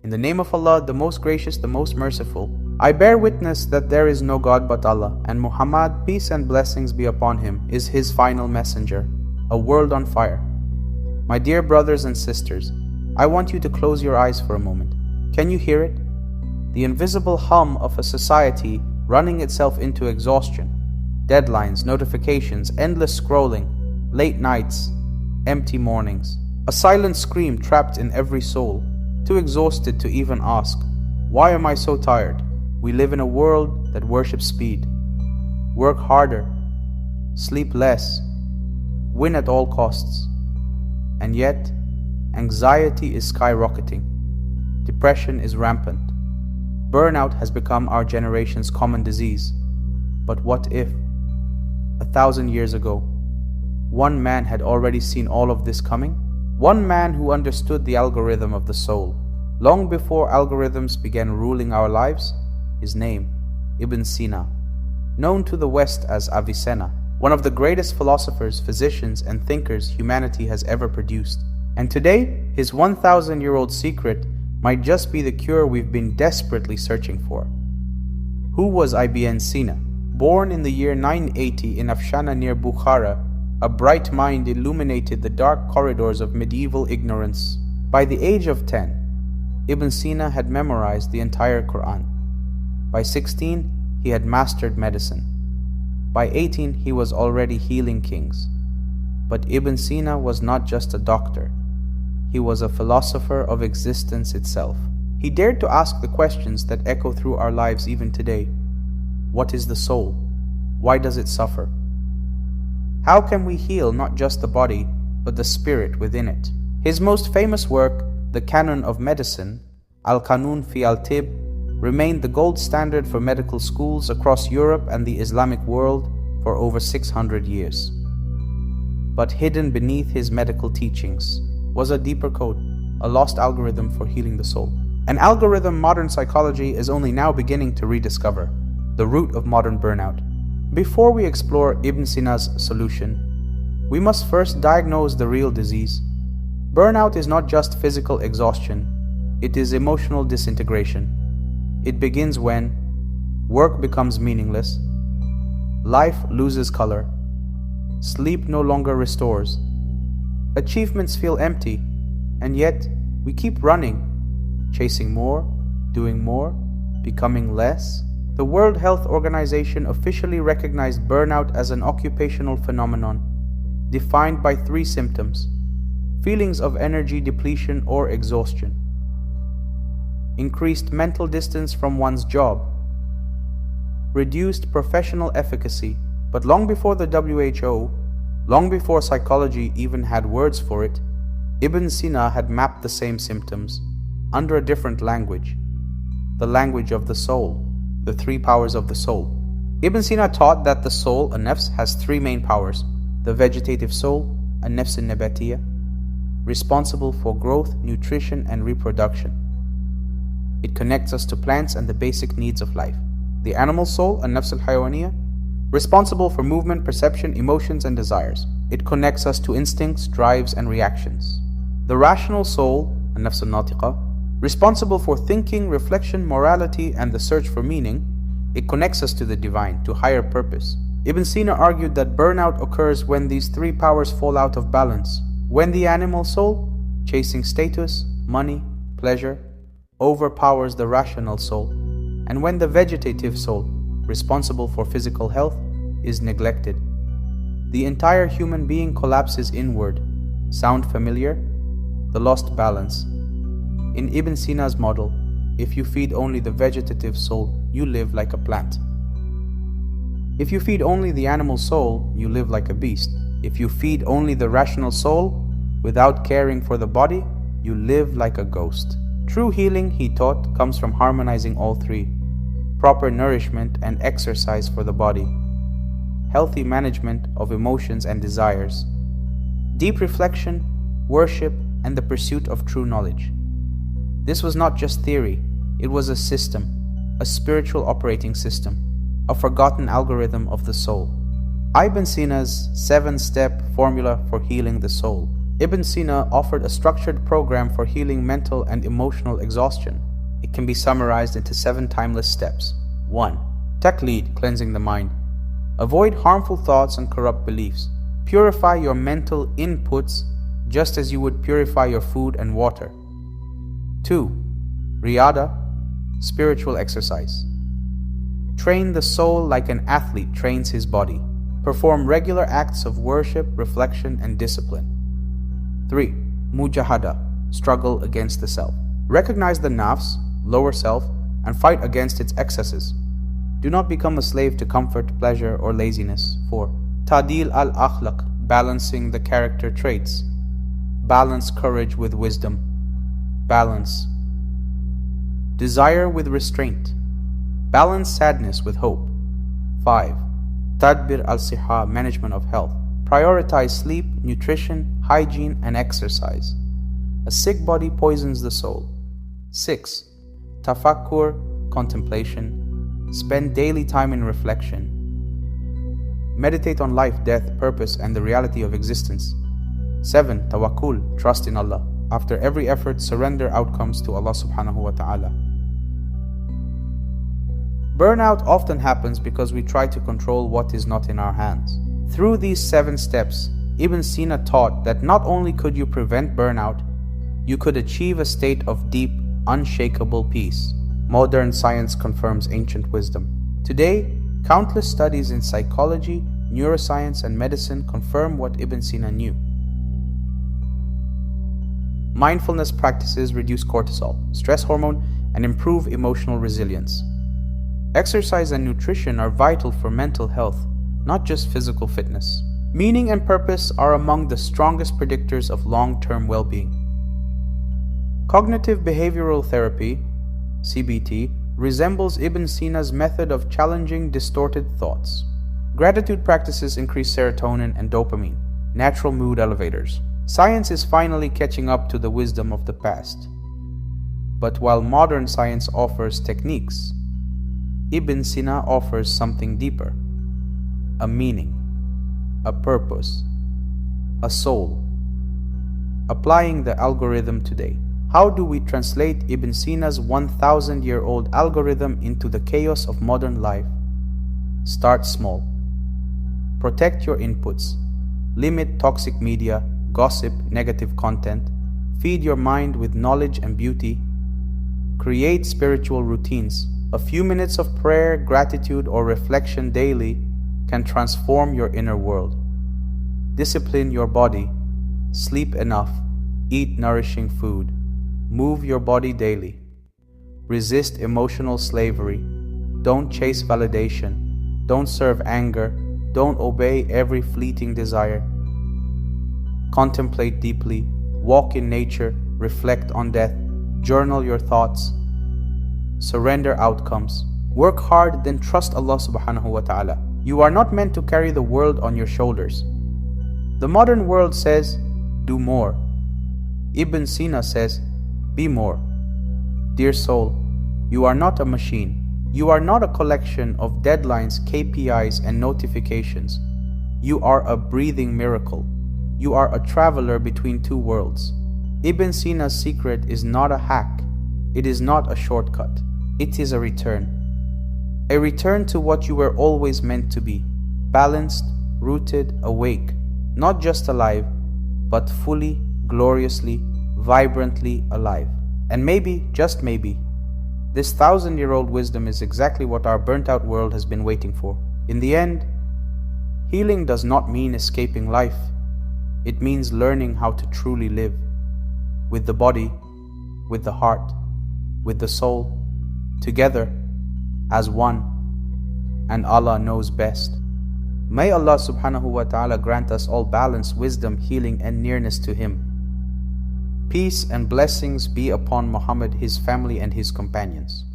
In the name of Allah, the most gracious, the most merciful. I bear witness that there is no God but Allah, and Muhammad, peace and blessings be upon him, is his final messenger, a world on fire. My dear brothers and sisters, I want you to close your eyes for a moment. Can you hear it? The invisible hum of a society running itself into exhaustion. Deadlines, notifications, endless scrolling, late nights, empty mornings. A silent scream trapped in every soul, too exhausted to even ask, why am I so tired? We live in a world that worships speed. Work harder, sleep less, win at all costs. And yet, anxiety is skyrocketing. Depression is rampant. Burnout has become our generation's common disease. But what if, 1,000 years ago, one man had already seen all of this coming? One man who understood the algorithm of the soul, long before algorithms began ruling our lives? His name, Ibn Sina, known to the West as Avicenna, one of the greatest philosophers, physicians, and thinkers humanity has ever produced. And today, his 1,000-year-old secret might just be the cure we've been desperately searching for. Who was Ibn Sina? Born in the year 980 in Afshana near Bukhara, a bright mind illuminated the dark corridors of medieval ignorance. By the age of 10, Ibn Sina had memorized the entire Quran. By 16, he had mastered medicine. By 18, he was already healing kings. But Ibn Sina was not just a doctor. He was a philosopher of existence itself. He dared to ask the questions that echo through our lives even today. What is the soul? Why does it suffer? How can we heal not just the body, but the spirit within it? His most famous work, The Canon of Medicine, Al-Qanun fi al-Tib, remained the gold standard for medical schools across Europe and the Islamic world for over 600 years. But hidden beneath his medical teachings was a deeper code, a lost algorithm for healing the soul. An algorithm modern psychology is only now beginning to rediscover, the root of modern burnout. Before we explore Ibn Sina's solution, we must first diagnose the real disease. Burnout is not just physical exhaustion, it is emotional disintegration. It begins when work becomes meaningless, life loses color, sleep no longer restores, achievements feel empty, and yet we keep running, chasing more, doing more, becoming less. The World Health Organization officially recognized burnout as an occupational phenomenon, defined by 3 symptoms: feelings of energy depletion or exhaustion, increased mental distance from one's job, reduced professional efficacy. But long before the WHO, long before psychology even had words for it, Ibn Sina had mapped the same symptoms under a different language, the language of the soul, the 3 powers of the soul. Ibn Sina taught that the soul, an-nafs, has 3 main powers: the vegetative soul, an-nafs an-nabatiyya, responsible for growth, nutrition, and reproduction. It connects us to plants and the basic needs of life. The animal soul, an-nafs al-hayawaniyya, responsible for movement, perception, emotions, and desires. It connects us to instincts, drives, and reactions. The rational soul, an-nafs al-natiqa, responsible for thinking, reflection, morality, and the search for meaning. It connects us to the divine, to higher purpose. Ibn Sina argued that burnout occurs when these 3 powers fall out of balance. When the animal soul, chasing status, money, pleasure, overpowers the rational soul, and when the vegetative soul, responsible for physical health, is neglected. The entire human being collapses inward. Sound familiar? The lost balance. In Ibn Sina's model, if you feed only the vegetative soul, you live like a plant. If you feed only the animal soul, you live like a beast. If you feed only the rational soul, without caring for the body, you live like a ghost. True healing, he taught, comes from harmonizing all 3: proper nourishment and exercise for the body, healthy management of emotions and desires, deep reflection, worship, and the pursuit of true knowledge. This was not just theory, it was a system, a spiritual operating system, a forgotten algorithm of the soul. Ibn Sina's 7-step formula for healing the soul. Ibn Sina offered a structured program for healing mental and emotional exhaustion. It can be summarized into 7 timeless steps. 1. Taqleed, cleansing the mind. Avoid harmful thoughts and corrupt beliefs. Purify your mental inputs just as you would purify your food and water. 2. Riyada, spiritual exercise. Train the soul like an athlete trains his body. Perform regular acts of worship, reflection, and discipline. 3. Mujahada, struggle against the self. Recognize the nafs, lower self, and fight against its excesses. Do not become a slave to comfort, pleasure, or laziness. 4. Ta'dil al-akhlaq, balancing the character traits. Balance courage with wisdom. Balance. Desire with restraint. Balance sadness with hope. 5. Tadbir al-siha, management of health. Prioritize sleep, nutrition, hygiene, and exercise. A sick body poisons the soul. 6. Tafakkur, contemplation. Spend daily time in reflection. Meditate on life, death, purpose, and the reality of existence. 7. Tawakkul, trust in Allah. After every effort, surrender outcomes to Allah subhanahu wa ta'ala. Burnout often happens because we try to control what is not in our hands. Through these 7 steps, Ibn Sina taught that not only could you prevent burnout, you could achieve a state of deep, unshakable peace. Modern science confirms ancient wisdom. Today, countless studies in psychology, neuroscience, and medicine confirm what Ibn Sina knew. Mindfulness practices reduce cortisol, stress hormone, and improve emotional resilience. Exercise and nutrition are vital for mental health, not just physical fitness. Meaning and purpose are among the strongest predictors of long-term well-being. Cognitive behavioral therapy, CBT, resembles Ibn Sina's method of challenging distorted thoughts. Gratitude practices increase serotonin and dopamine, natural mood elevators. Science is finally catching up to the wisdom of the past. But while modern science offers techniques, Ibn Sina offers something deeper: a meaning, a purpose, a soul. Applying the algorithm today. How do we translate Ibn Sina's 1,000-year-old algorithm into the chaos of modern life? Start small. Protect your inputs. Limit toxic media, gossip, negative content. Feed your mind with knowledge and beauty. Create spiritual routines. A few minutes of prayer, gratitude, or reflection daily can transform your inner world. Discipline your body. Sleep enough. Eat nourishing food. Move your body daily. Resist emotional slavery. Don't chase validation. Don't serve anger. Don't obey every fleeting desire. Contemplate deeply. Walk in nature. Reflect on death. Journal your thoughts. Surrender outcomes. Work hard, then trust Allah subhanahu wa ta'ala. You are not meant to carry the world on your shoulders. The modern world says, do more. Ibn Sina says, be more. Dear soul, you are not a machine. You are not a collection of deadlines, KPIs, and notifications. You are a breathing miracle. You are a traveler between 2 worlds. Ibn Sina's secret is not a hack. It is not a shortcut. It is a return. A return to what you were always meant to be. Balanced, rooted, awake. Not just alive, but fully, gloriously, vibrantly alive. And maybe, just maybe, this 1,000-year-old wisdom is exactly what our burnt-out world has been waiting for. In the end, healing does not mean escaping life. It means learning how to truly live. With the body, with the heart, with the soul, together, as one. And Allah knows best. May Allah subhanahu wa ta'ala grant us all balance, wisdom, healing, and nearness to Him. Peace and blessings be upon Muhammad, his family, and his companions.